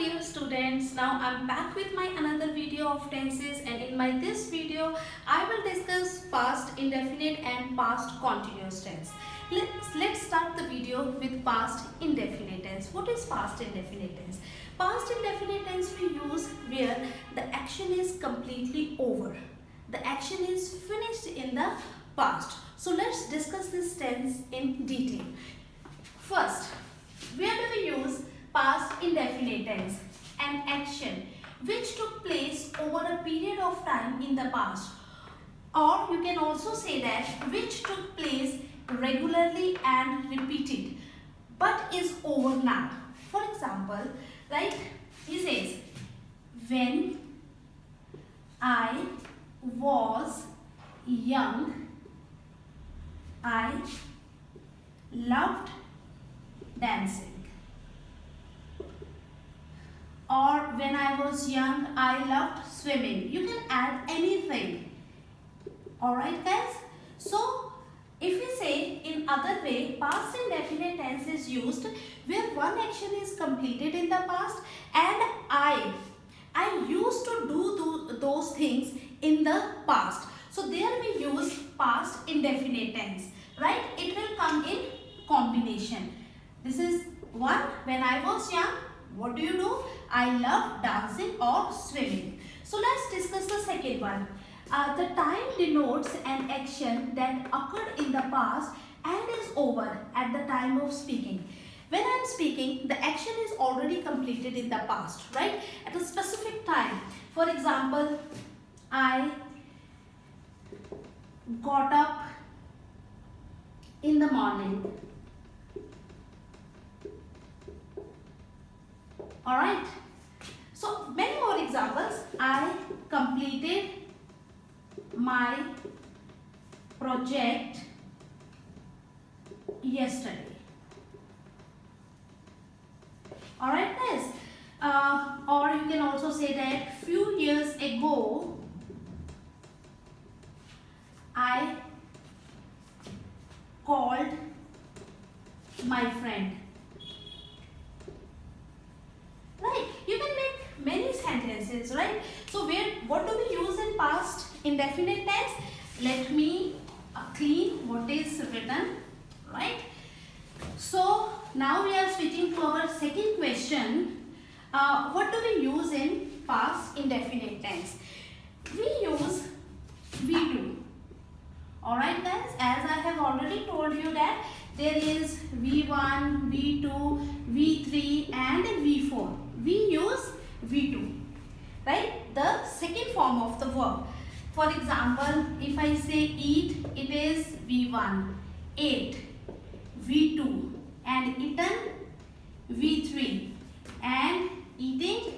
dear students, now I'm back with my another video of tenses, and in my this video I will discuss past indefinite and past continuous tense. Let's start the video with past indefinite tense. What is past indefinite tense? Past indefinite tense we use where the action is completely over. The action is finished in the past. So let's discuss this tense in detail. First, where do we use past indefinite tense? An action which took place over a period of time in the past, or you can also say that which took place regularly and repeated but is over now. For example, right, he says, when I was young, I loved dancing. Or when I was young, I loved swimming. You can add anything. Alright guys? So, if we say in other way, past indefinite tense is used where one action is completed in the past and I used to do those things in the past. So, there we use past indefinite tense. Right? It will come in combination. This is one, when I was young, what do? I love dancing or swimming. So let's discuss the second one. The time denotes an action that occurred in the past and is over at the time of speaking. When I am speaking, the action is already completed in the past, right? At a specific time. For example, I got up in the morning. Alright. So many more examples. I completed my project yesterday. Alright guys. Or you can also say that few years ago I called my friend. Right, you can make many sentences, right? So what do we use in past indefinite tense? Let me clean what is written, right? So now we are switching to our second question. What do we use in past indefinite tense? We use V2. Alright guys, as I have already told you that there is V1, V2, V3 and V4. We use V2, right? The second form of the verb. For example, if I say eat, it is V1, ate, V2 and eaten, V3 and eating,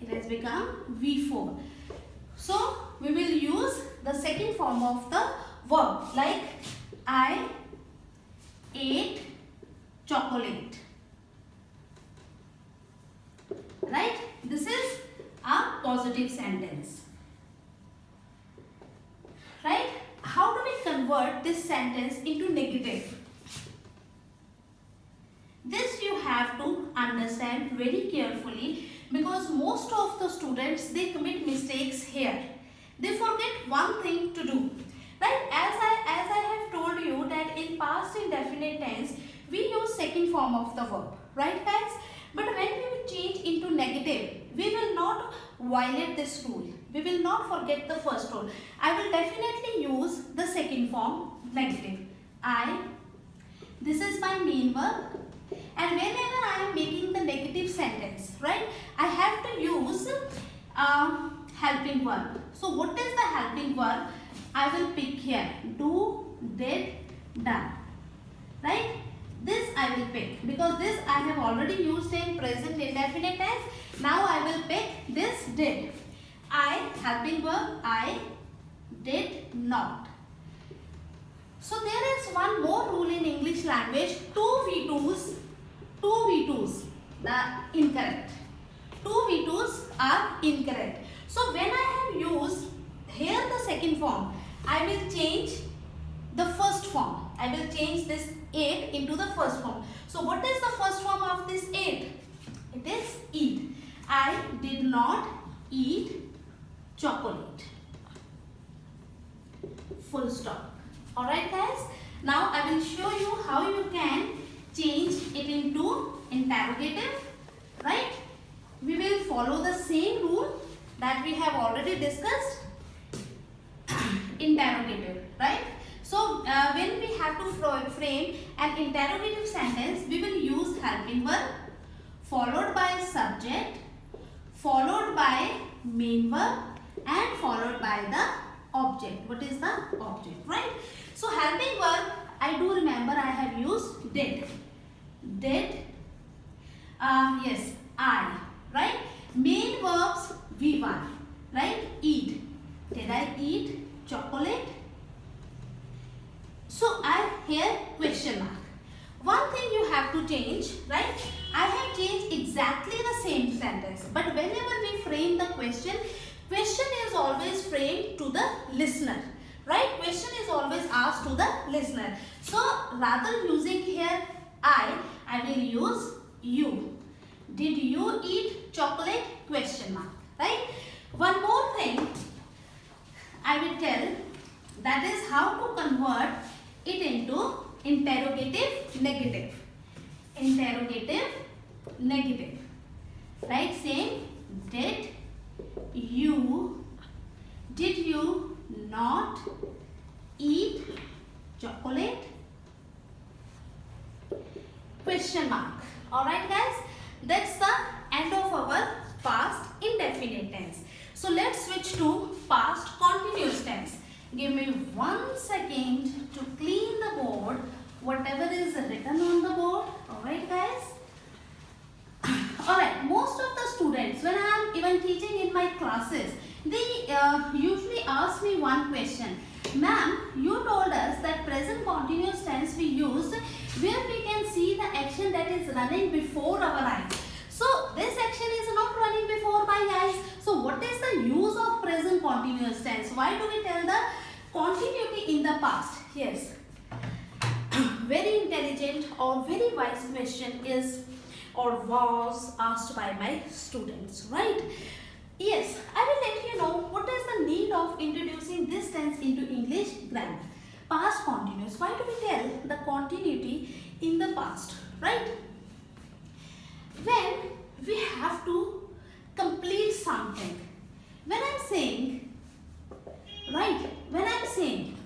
it has become V4. So, we will use the second form of the verb, like I ate chocolate. Right? This is a positive sentence. Right? How do we convert this sentence into negative? This you have to understand very carefully because most of the students, they commit mistakes here. They forget one thing to do. Right? As I have told you that in past indefinite tense, we use second form of the verb. Right guys? But when we will change into negative, we will not violate this rule. We will not forget the first rule. I will definitely use the second form, negative. This is my main verb. And whenever I am making the negative sentence, right, I have to use helping verb. So what is the helping verb? I will pick here. Do, did, done. Right? This I will pick because this I have already used in present indefinite tense. Now I will pick this did. Helping verb, I did not. So there is one more rule in English language. Two V2s are incorrect. Two V2s are incorrect. So when I have used here the second form, I will change the first form. I will change this 8 into the first form. So what is the first form of this 8? It is eat. I did not eat chocolate. Full stop. Alright guys. Now I will show you how you can change it into interrogative. Right? We will follow the same rule that we have already discussed. Interrogative. Right? So when we have to frame an interrogative sentence, we will use helping verb followed by subject, followed by main verb and followed by the object. What is the object, right? So helping verb, I do remember I have used did. Did, yes, I, right? Main verbs V1, right? Eat. Did I eat chocolate? So I here question mark. One thing you have to change, right? I have changed exactly the same sentence, but whenever we frame the question is always framed to the listener, right? Question is always asked to the listener. So rather using here I will use you. Did you eat chocolate? Question mark, right? One more thing I will tell, that is how to convert it into interrogative negative. Interrogative negative, right? Same. Did you not eat chocolate? Question mark. Alright guys, that's the end of our past indefinite tense. So let's switch to past continuous tense. Give me 1 second to clean the board, whatever is written on the board. Alright guys. Alright, most of the students, when I am even teaching in my classes, they usually ask me one question. Ma'am, you told us that present continuous tense we used where we can see the action that is running before our eyes. So this action is not running before my eyes. So what is the use of present continuous tense? Why do we tell the continuity in the past? Yes. Very intelligent or very wise question is or was asked by my students, right? Yes, I will let you know what is the need of introducing this tense into English grammar. Past continuous. Why do we tell the continuity in the past, right? When we have to complete something. When I'm saying, right? When I'm saying,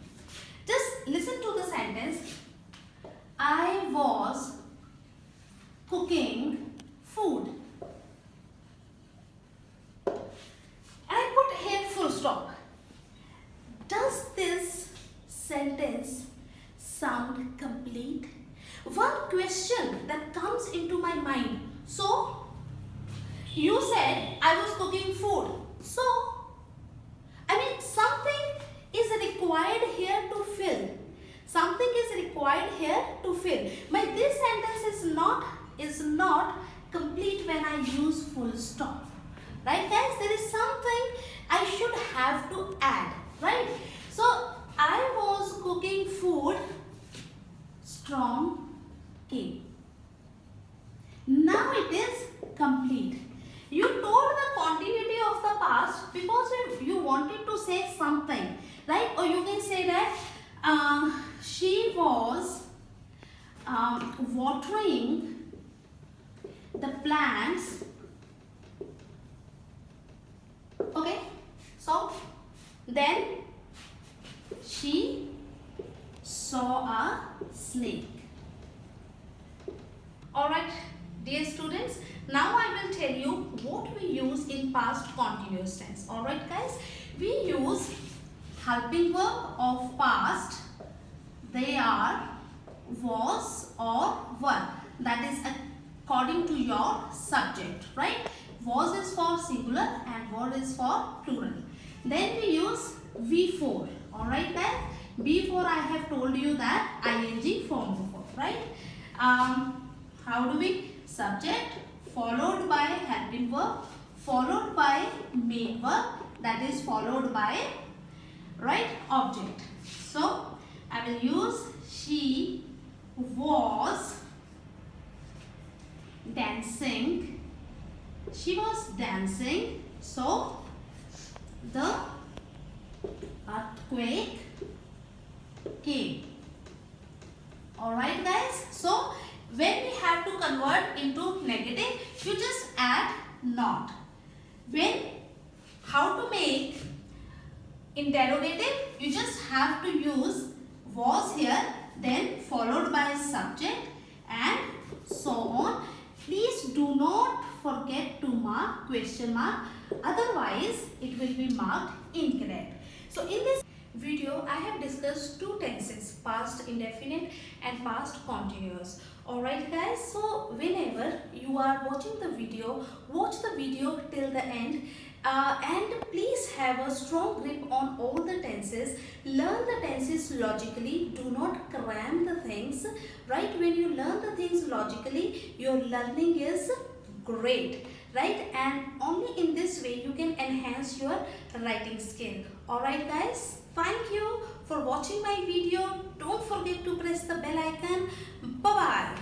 just listen to the sentence. I was cooking food. And I put here full stop. Does this sentence sound complete? One question that comes into my mind. So, you said I was cooking food. So, I mean something is required here to fill. Something is required here to fill. But this sentence is not complete when I use full stop. Right guys? There is something I should have to add. Right? So, I was cooking food. Storm came. Now it is complete. You told the continuity of the past because you wanted to say something, right? Or you can say that she was watering the plants. Okay, so then she saw a snake. Alright, dear students, now I will tell you what we use in past continuous tense. Alright guys, we use helping verb of past. They are was or were. That is according to your subject, right? Was is for singular and were is for plural. Then we use V4. Alright guys, before I have told you that ing form before, right? How do we? Subject followed by helping verb followed by main verb, that is followed by, right, object. So I will use she was dancing she was dancing, so the earthquake came. Alright guys, so when we have to convert into negative, you just add not. How to make interrogative, you just have to use was here, then followed by subject and so on. Please do not forget to mark question mark, otherwise it will be marked incorrect. So in this video I have discussed two tenses, past indefinite and past continuous. Alright guys, so whenever you are watching the video, watch the video till the end. And please have a strong grip on all the tenses. Learn the tenses logically. Do not cram the things. Right? When you learn the things logically, your learning is great. Right? And only in this way you can enhance your writing skill. Alright guys? Thank you for watching my video. Don't forget to press the bell icon. Bye-bye.